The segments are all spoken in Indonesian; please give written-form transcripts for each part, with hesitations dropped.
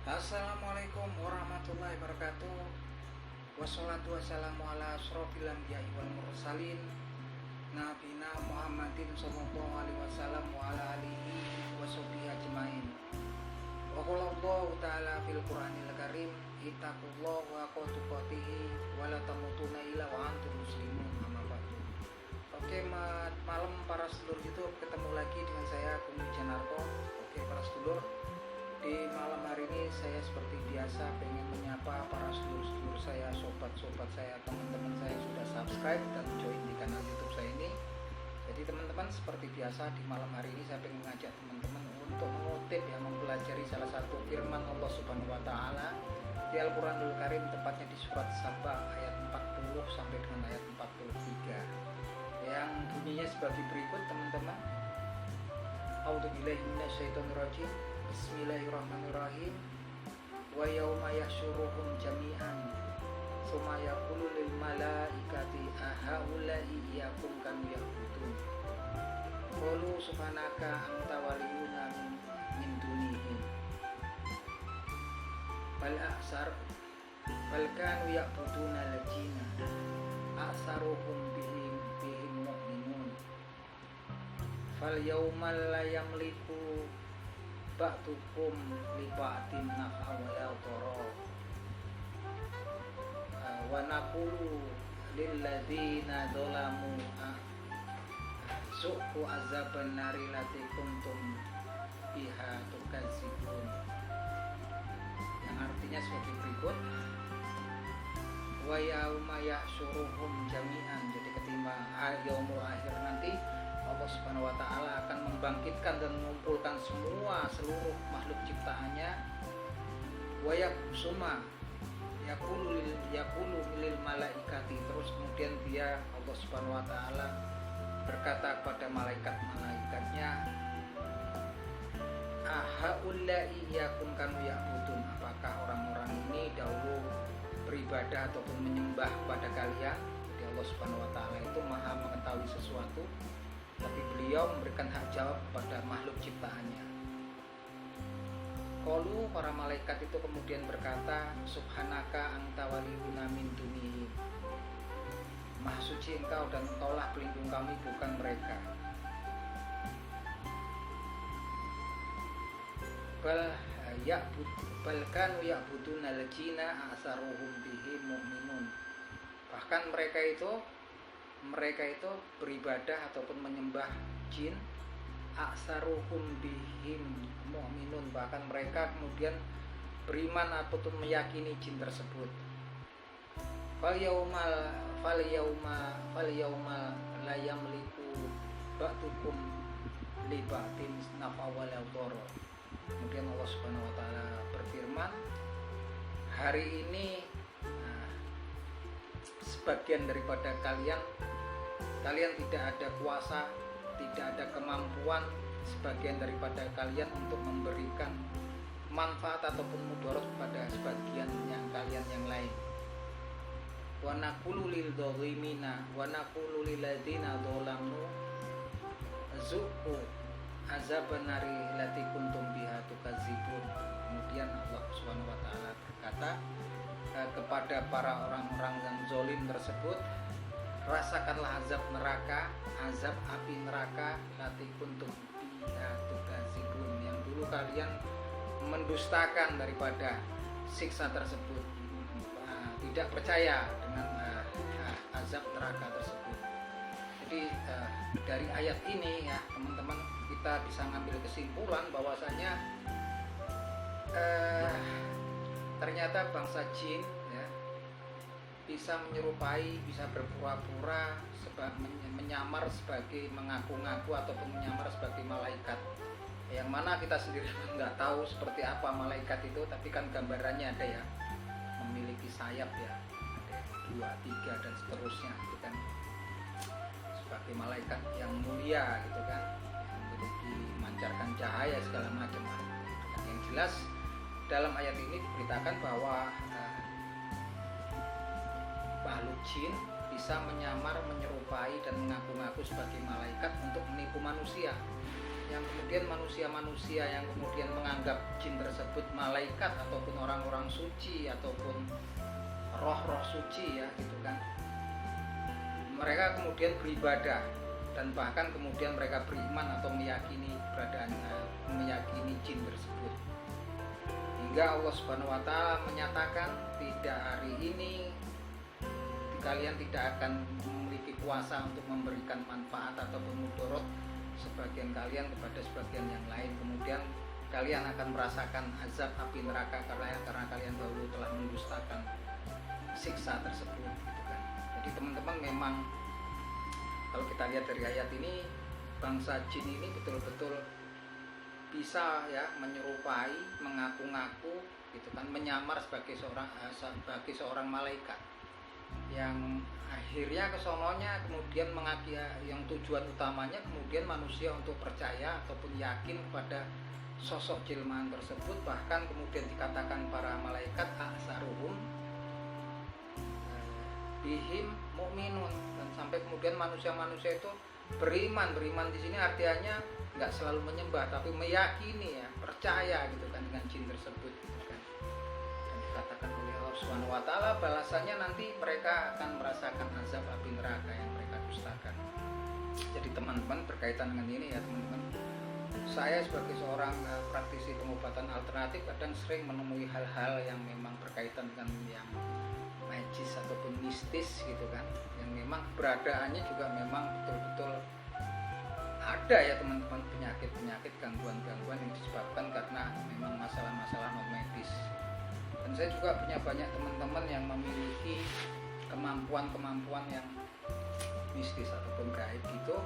Assalamualaikum warahmatullahi wabarakatuh. Wassalatu wassalamu ala asrofil anbiya'i wal mursalin Nabina Muhammadin sallallahu alaihi wasallam wa ala alihi wa sahbihi ajmain. Wa qala Allah ta'ala fil Qur'anil Karim, ittaqullaha wa haqqa tuqatih wa la tamutunna illa wa antum muslimun. Amma ba'du. Oke, malam para sedulur YouTube, ketemu lagi dengan saya Bung Janarko. Oke para sedulur, di malam hari ini saya seperti biasa pengen menyapa para sedulur-sedulur saya, sobat-sobat saya, teman-teman saya yang sudah subscribe dan join di kanal YouTube saya ini. Jadi teman-teman, seperti biasa di malam hari ini saya pengen mengajak teman-teman untuk mengutip mempelajari salah satu firman Allah Subhanahu wa taala di Al-Qur'anul Karim, tepatnya di surat Saba ayat 40 sampai dengan ayat 43 yang bunyinya sebagai berikut, teman-teman. A'udzubillahi minasyaitonirrajim. Bismillahirrahmanirrahim. Wa yauma yahsyuruhum jami'an tsumma yaqulu lil malaikati ahaula'i iyyakum kanu ya'budun qalu subhanaka anta waliyuna min dunihim bal kanu ya'buduna lajina aksaruhum bihim mu'minun fal yaumal la yamliku ba'dukum li ba'din naf'a wa la dharra wa naqulu lil ladzina dzalamu su'u azaban nari lati kuntum biha tukadzibun, yang artinya sebagai berikut. Wa yauma yahsyuruhum jami'an, jadi ketika yaumul akhir nanti Allah Subhanahu wa taala akan membangkitkan dan mengumpulkan seluruh makhluk ciptaannya. Wa yaqsuma yaqulu lil malaikati, terus kemudian dia Allah Subhanahu wa taala berkata kepada malaikat-malaikatnya, ahaula'i yakum kanu ya'budun, apakah orang-orang ini dahulu beribadah ataupun menyembah pada kalian? Jadi Allah Subhanahu wa taala itu Maha mengetahui sesuatu, tapi beliau memberikan hak jawab kepada makhluk ciptaannya. Qalu, para malaikat itu kemudian berkata, subhanaka anta waliyuna min dunihim, maha suci engkau dan engkaulah pelindung kami, bukan mereka. Bal kanu ya'buduna lajina asaruhum bihim mu'minun, bahkan mereka itu beribadah ataupun menyembah jin, aksaruhum bihim mu'minun, bahkan mereka kemudian beriman ataupun meyakini jin tersebut. Fal yauma la yamliku ba'dukum li ba'din naf'a wa la dharra. Kemudian Allah Subhanahu wa taala berfirman, hari ini sebagian daripada kalian tidak ada kuasa, tidak ada kemampuan sebagian daripada kalian untuk memberikan manfaat ataupun mudarat kepada sebagian kalian yang lain. Wa naqulu lil dhalimina wa naqulu lil ladzina dzalamu zuqu azaban nari lati kuntum biha tukadzibun. Kemudian Allah Subhanahu wa taala berkata kepada para orang-orang yang zalim tersebut, rasakanlah azab neraka, azab api neraka, lati kuntum biha tukadzibun, yang dulu kalian mendustakan daripada siksa tersebut, tidak percaya dengan azab neraka tersebut. Jadi dari ayat ini ya teman-teman, kita bisa ngambil kesimpulan bahwasanya ternyata bangsa jin ya bisa menyerupai, bisa berpura-pura menyamar sebagai, mengaku-ngaku ataupun menyamar sebagai malaikat, yang mana kita sendiri nggak tahu seperti apa malaikat itu, tapi kan gambarannya ada ya, memiliki sayap ya, ada 2, 3 dan seterusnya, gitu kan, sebagai malaikat yang mulia gitu kan, yang memiliki memancarkan cahaya segala macam. Yang jelas dalam ayat ini diberitakan bahwa makhluk jin bisa menyamar, menyerupai dan mengaku-ngaku sebagai malaikat untuk menipu manusia. yang kemudian manusia-manusia yang kemudian menganggap jin tersebut malaikat ataupun orang-orang suci ataupun roh-roh suci ya gitu kan, mereka kemudian beribadah dan bahkan kemudian mereka beriman atau meyakini keberadaan meyakini jin tersebut, hingga Allah Subhanahu wa taala menyatakan tidak, hari ini kalian tidak akan memiliki kuasa untuk memberikan manfaat ataupun mudarat sebagian kalian kepada sebagian yang lain, kemudian kalian akan merasakan azab api neraka karena kalian dahulu telah mendustakan siksa tersebut gitu kan. Jadi teman-teman, memang kalau kita lihat dari ayat ini, bangsa jin ini betul-betul bisa ya menyerupai, mengaku-ngaku gitu kan, menyamar sebagai seorang malaikat yang akhirnya kesononya kemudian yang tujuan utamanya kemudian manusia untuk percaya ataupun yakin kepada sosok jelmaan tersebut. Bahkan kemudian dikatakan para malaikat aksaruhum bihim mu'minun, dan sampai kemudian manusia-manusia itu beriman di sini artinya nggak selalu menyembah tapi meyakini ya, percaya gitu kan dengan jin tersebut gitu kan. Dan dikatakan oleh Allah Subhanahu wa taala balasannya nanti mereka akan merasakan azab api neraka yang mereka dustakan. Jadi teman-teman, berkaitan dengan ini ya teman-teman, saya sebagai seorang praktisi pengobatan alternatif kadang sering menemui hal-hal yang memang berkaitan dengan yang magis ataupun mistis gitu kan, yang memang keberadaannya juga memang betul-betul ada ya teman-teman, penyakit-penyakit, gangguan-gangguan yang disebabkan karena memang masalah-masalah non medis. Dan saya juga punya banyak teman-teman yang memiliki kemampuan-kemampuan yang mistis ataupun gaib gitu,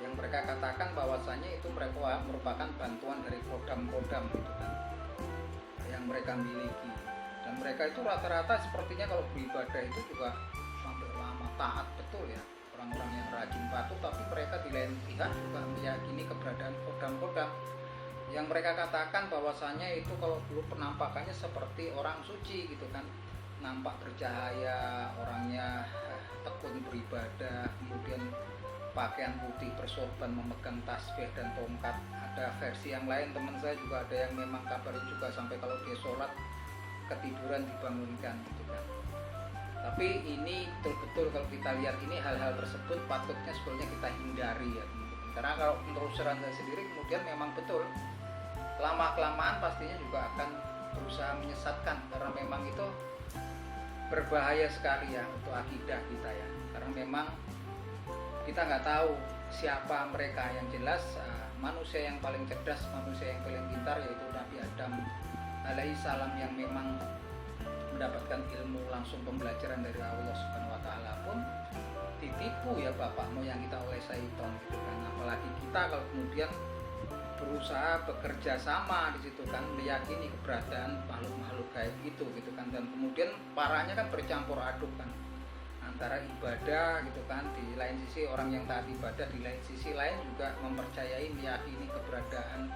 yang mereka katakan bahwasanya itu mereka merupakan bantuan dari kodam-kodam gitu kan, yang mereka miliki. Dan mereka itu rata-rata sepertinya kalau beribadah itu juga sampai lama, taat betul ya, orang-orang yang rajin patuh, tapi mereka di lain pihak juga meyakini keberadaan kodam-kodam yang mereka katakan bahwasanya itu kalau dulu penampakannya seperti orang suci gitu kan, nampak bercahaya, orangnya tekun beribadah, kemudian pakaian putih, bersorban, memegang tasbih dan tongkat. Ada versi yang lain teman saya juga ada yang memang kabarnya juga sampai kalau dia sholat ketiduran dibangunkan gitu kan. Tapi ini betul-betul kalau kita lihat ini hal-hal tersebut patutnya sebetulnya kita hindari ya teman-teman. Karena kalau menurut saran saya sendiri kemudian memang betul lama-kelamaan pastinya juga akan berusaha menyesatkan, karena memang itu berbahaya sekali ya untuk akidah kita ya. Karena memang kita nggak tahu siapa mereka. Yang jelas manusia yang paling cerdas, manusia yang paling pintar yaitu Nabi Adam alaihissalam yang memang mendapatkan ilmu langsung pembelajaran dari Allah Subhanahu wa taala pun ditipu ya bapak moyang kita oleh syaitan gitu kan. Apalagi kita kalau kemudian berusaha bekerja sama di situ kan, meyakini keberadaan makhluk-makhluk gaib itu gitu kan, dan kemudian parahnya kan bercampur aduk kan antara ibadah gitu kan, di lain sisi orang yang taat ibadah, di lain sisi lain juga mempercayai, meyakini keberadaan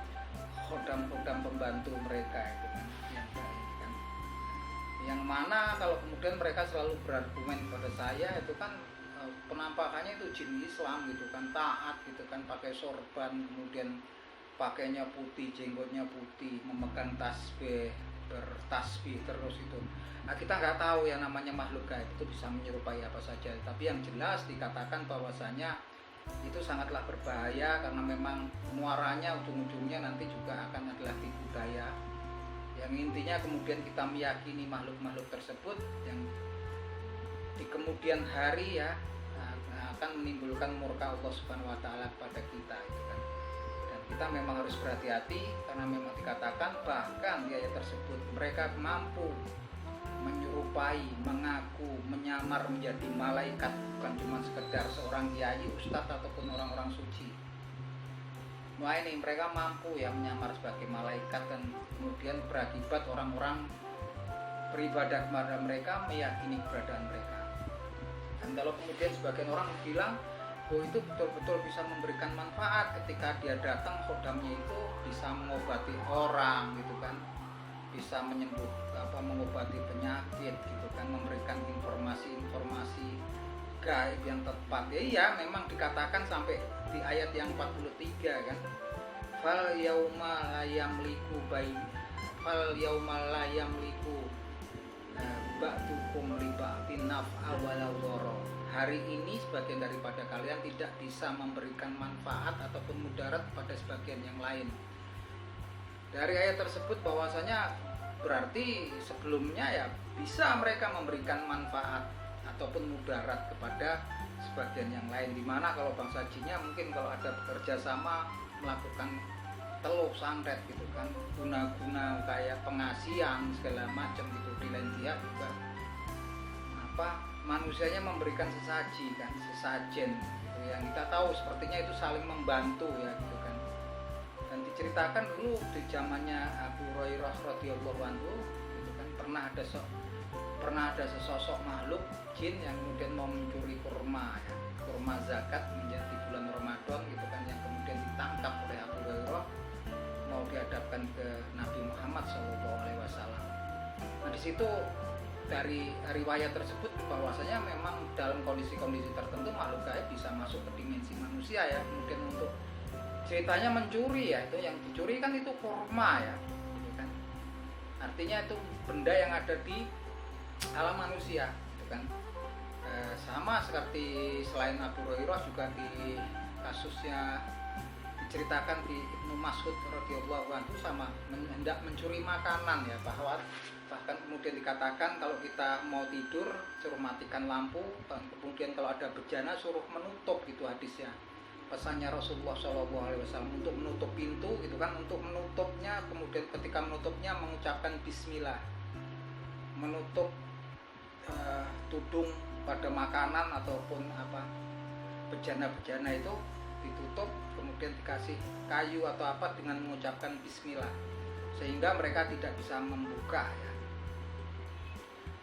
kodam-kodam pembantu mereka itu kan, yang gaib kan, yang mana kalau kemudian mereka selalu berargumen kepada saya itu kan penampakannya itu jin Islam gitu kan, taat gitu kan, pakai sorban, kemudian pakainya putih, jenggotnya putih, memegang tasbih, bertasbih terus itu. Nah kita nggak tahu yang namanya makhluk gaib itu bisa menyerupai apa saja. Tapi yang jelas dikatakan bahwasanya itu sangatlah berbahaya karena memang muaranya ujung-ujungnya nanti juga akan adalah tipu daya. Yang intinya kemudian kita meyakini makhluk-makhluk tersebut yang di kemudian hari ya akan menimbulkan murka Allah Subhanahu wa taala kepada kita gitu kan. Kita memang harus berhati-hati karena memang dikatakan bahkan di ayat tersebut mereka mampu menyerupai, mengaku, menyamar menjadi malaikat, bukan cuma sekedar seorang kiai, ustadz ataupun orang-orang suci. Wah ini mereka mampu ya menyamar sebagai malaikat dan kemudian berakibat orang-orang beribadah kepada mereka, meyakini keberadaan mereka. Dan kalau kemudian sebagian orang bilang itu betul-betul bisa memberikan manfaat ketika dia datang, kodamnya itu bisa mengobati orang gitu kan, bisa mengobati penyakit gitu kan, memberikan informasi-informasi gaib yang tepat. Ya iya, memang dikatakan sampai di ayat yang 43 kan. Fal yauma la yamliku bain fal yauma la yamliku ba'dukum li ba'din naf'a wala dharra. Hari ini sebagian daripada kalian tidak bisa memberikan manfaat ataupun mudarat pada sebagian yang lain. Dari ayat tersebut bahwasanya berarti sebelumnya ya bisa mereka memberikan manfaat ataupun mudarat kepada sebagian yang lain, dimana kalau bangsa jinnya mungkin kalau ada bekerja sama melakukan teluk santet gitu kan, guna-guna kayak pengasihan segala macam gitu. Di lain pihak juga manusianya memberikan sesaji kan, sesajen gitu. Yang kita tahu sepertinya itu saling membantu ya gitu kan. Dan diceritakan dulu di zamannya Abu Hurairah radhiyallahu anhu gitu kan, pernah ada sesosok makhluk jin yang kemudian mau mencuri kurma ya, kurma zakat menjadi bulan Ramadan gitu kan, yang kemudian ditangkap oleh Abu Hurairah mau dihadapkan ke Nabi Muhammad SAW. Nah di situ dari riwayat tersebut bahwasanya memang dalam kondisi-kondisi tertentu makhluk gaib bisa masuk ke dimensi manusia ya, kemudian untuk ceritanya mencuri ya, itu yang dicuri kan itu kurma ya gitu kan. Artinya itu benda yang ada di alam manusia gitu kan. Sama seperti selain Abu Hurairah juga di kasusnya diceritakan di Ibnu Mas'ud radhiyallahu anhu sama hendak mencuri makanan ya, bahkan kemudian dikatakan kalau kita mau tidur suruh matikan lampu, dan kemudian kalau ada bejana suruh menutup gitu hadisnya, pesannya Rasulullah SAW untuk menutup pintu gitu kan, untuk menutupnya kemudian ketika menutupnya mengucapkan bismillah, menutup tudung pada makanan ataupun bejana-bejana itu ditutup kemudian dikasih kayu atau apa dengan mengucapkan bismillah sehingga mereka tidak bisa membuka ya.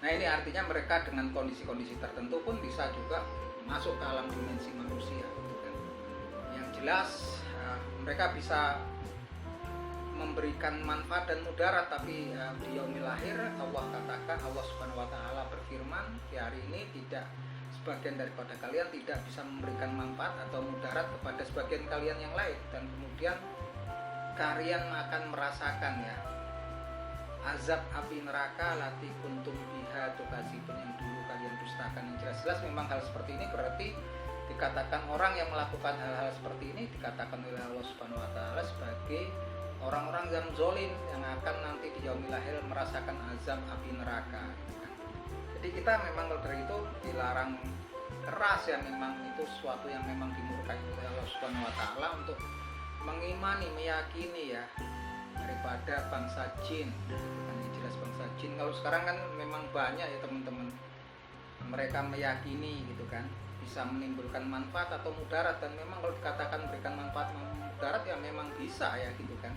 Nah ini artinya mereka dengan kondisi-kondisi tertentu pun bisa juga masuk ke alam dimensi manusia gitu kan. Yang jelas mereka bisa memberikan manfaat dan mudarat, tapi di yaumil akhir Allah Subhanahu wa taala berfirman, di hari ini tidak sebagian daripada kalian tidak bisa memberikan manfaat atau mudarat kepada sebagian kalian yang lain, dan kemudian kalian akan merasakan ya azab api neraka lati kuntum biha tukazibun, yang dulu kalian dustakan. Yang jelas-jelas memang hal seperti ini berarti dikatakan orang yang melakukan hal-hal seperti ini dikatakan oleh Allah Subhanahu wa taala sebagai orang-orang yang zalim yang akan nanti di yaumil akhir merasakan azab api neraka. Jadi kita memang kalau dari itu dilarang keras ya, memang itu sesuatu yang memang dimurkai oleh Allah Subhanahu wa taala untuk mengimani, meyakini ya daripada bangsa jin. Yang jelas bangsa jin kalau sekarang kan memang banyak ya teman-teman, mereka meyakini gitu kan bisa menimbulkan manfaat atau mudarat, dan memang kalau dikatakan memberikan manfaat mudarat ya memang bisa ya gitu kan,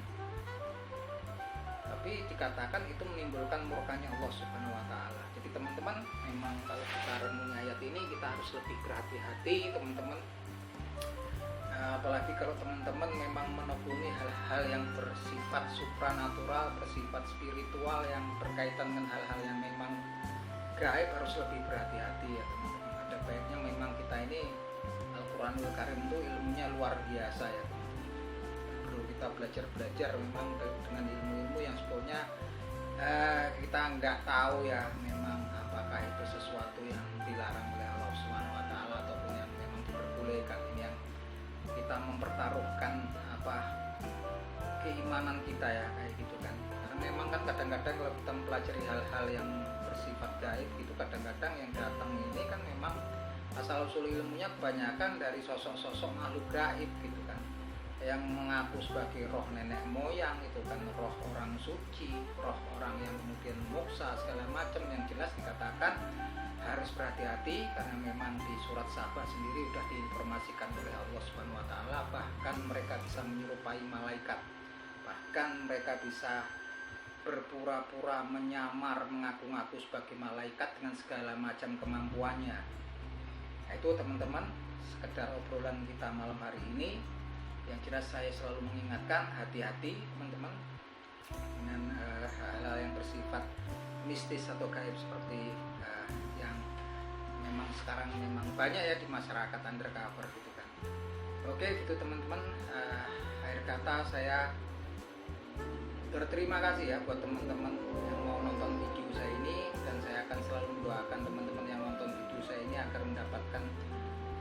tapi dikatakan itu menimbulkan murkanya Allah Subhanahu wa taala. Jadi teman-teman memang kalau kita renungi ayat ini kita harus lebih berhati-hati teman-teman, apalagi kalau teman-teman memang menekuni hal-hal yang bersifat supranatural, bersifat spiritual, yang berkaitan dengan hal-hal yang memang gaib, harus lebih berhati-hati ya teman-teman. Ada baiknya memang kita ini Al-Quranul Karim itu ilmunya luar biasa ya, perlu kita belajar memang dengan ilmu-ilmu yang sebetulnya kita nggak tahu ya memang apakah itu sesuatu yang dilarang oleh Allah Subhanahu wa taala ataupun yang memang diperbolehkan. Ini yang kita mempertaruhkan keimanan kita ya kayak gitu kan. Karena memang kan kadang-kadang kalau kita mempelajari hal-hal yang bersifat gaib gitu, kadang-kadang yang datang ini kan memang asal usul ilmunya kebanyakan dari sosok-sosok makhluk gaib gitu kan, yang mengaku sebagai roh nenek moyang itu kan, roh orang suci, roh orang yang kemudian moksa segala macam. Yang jelas dikatakan harus berhati-hati karena memang di surat Sabah sendiri sudah diinformasikan oleh Allah Subhanahu wa taala, bahkan mereka bisa menyerupai malaikat, bahkan mereka bisa berpura-pura menyamar mengaku-ngaku sebagai malaikat dengan segala macam kemampuannya. Nah, itu teman-teman sekedar obrolan kita malam hari ini. Yang jelas saya selalu mengingatkan hati-hati teman-teman dengan hal-hal yang bersifat mistis atau gaib seperti yang memang sekarang memang banyak ya di masyarakat undercover gitu kan. Oke gitu teman-teman, akhir kata saya berterima kasih ya buat teman-teman yang mau nonton video saya ini, dan saya akan selalu mendoakan teman-teman yang nonton video saya ini agar mendapatkan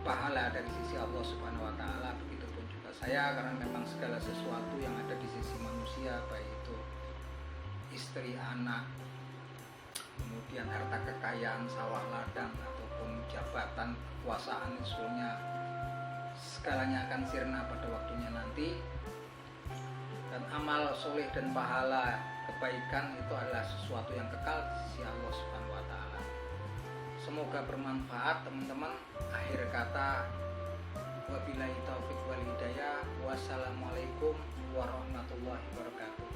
pahala dari sisi Allah Subhanahu wa taala. Begitupun juga saya, karena memang segala sesuatu yang ada di sisi manusia, baik itu istri, anak, kemudian harta kekayaan, sawah ladang, ataupun jabatan, kekuasaan, semuanya segalanya akan sirna pada waktunya nanti. Dan amal soleh dan pahala kebaikan itu adalah sesuatu yang kekal di sisi Allah Subhanahu wa taala. Semoga bermanfaat teman-teman. Akhir kata, wabillahi taufik wal hidayah. Wassalamualaikum warahmatullahi wabarakatuh.